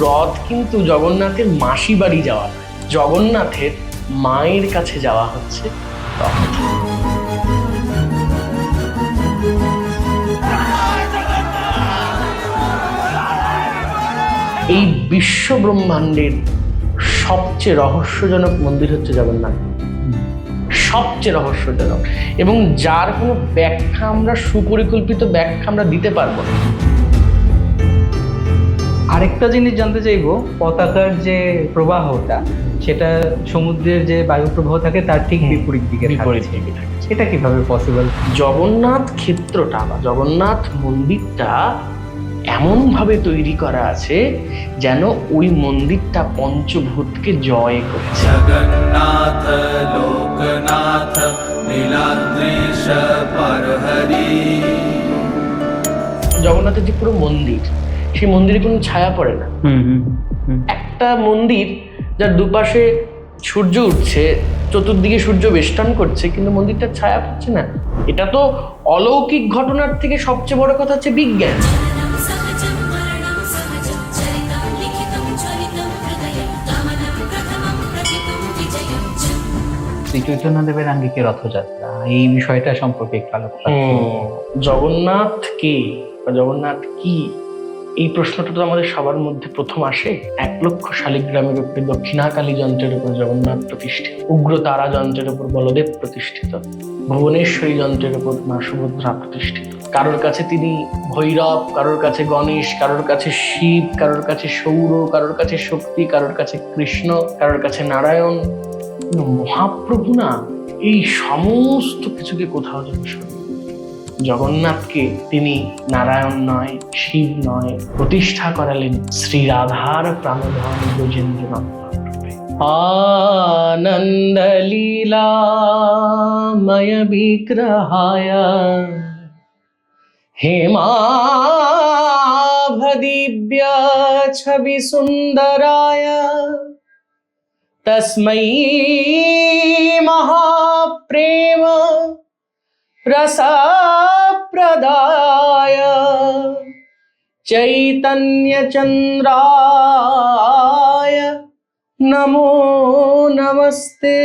রথ কিন্তু জগন্নাথের মাসি বাড়ি যাওয়া নয়, জগন্নাথের মায়ের কাছে যাওয়া হচ্ছে রথ। এই বিশ্ব ব্রহ্মাণ্ডের সবচেয়ে রহস্যজনক মন্দির হচ্ছে জগন্নাথ, সবচেয়ে রহস্যজনক, এবং যার কোনো ব্যাখ্যা আমরা, সুপরিকল্পিত ব্যাখ্যা আমরা দিতে পারবো না। আরেকটা জিনিস জানতে চাইবো, পতাকার যে প্রবাহটা সেটা সমুদ্রের যে বায়ু প্রবাহ থাকে তার ঠিক বিপরীত দিকে থাকে। এটা কিভাবে পসিবল? জগন্নাথ ক্ষেত্রটা বা জগন্নাথ মন্দিরটা এমন ভাবে তৈরি করা আছে যেন ওই মন্দিরটা পঞ্চভূতকে জয় করেছে। জগন্নাথ লোকনাথ নীলাদ্রিশ পরহরি। জগন্নাথের যে পুরো মন্দির, সেই মন্দিরে কোনো ছায়া পড়ে না। একটা মন্দির যার দুপাশে সূর্য উঠছে, চতুর্দিকে সূর্য বেষ্টন করছে, কিন্তু মন্দিরটার ছায়া পড়ছে না। এটা তো অলৌকিক ঘটনার থেকে সবচেয়ে বড় কথা হচ্ছে বিজ্ঞান। শ্রী চৈতন্যদেবের আঙ্গিকে রথযাত্রা, এই বিষয়টা সম্পর্কে একটু আলোচনা। জগন্নাথ কে বা জগন্নাথ কি, এই প্রশ্নটা তো আমাদের সবার মধ্যে প্রথম আসে। 1 লক্ষ শালিগ্রামের উপরে দক্ষিণাকালী যন্ত্রের উপর জগন্নাথ প্রতিষ্ঠিত, উগ্র তারা যন্ত্রের উপর বলদেব প্রতিষ্ঠিত, ভুবনেশ্বরী যন্ত্রের উপর মা সুভদ্রা প্রতিষ্ঠিত। কারোর কাছে তিনি ভৈরব, কারোর কাছে গণেশ, কারোর কাছে শিব, কারোর কাছে সৌর, কারোর কাছে শক্তি, কারোর কাছে কৃষ্ণ, কারোর কাছে নারায়ণ। মহাপ্রভু না এই সমস্ত কিছুকে কোথাও যেন শুনি। জগন্নাথকে তিনি নারায়ণ নয়, শিব নয়, প্রতিষ্ঠা করালেন শ্রী রাধার প্রাণধন ব্রজেন্দ্র নন্দরূপে। আনন্দ লীলাময় বিগ্রহায় হেমাভদিব্য ছবি সুন্দরায় তস্मै মহাপ্রেম रसप्रदाय चैतन्यचन्द्राय नमो नमस्ते।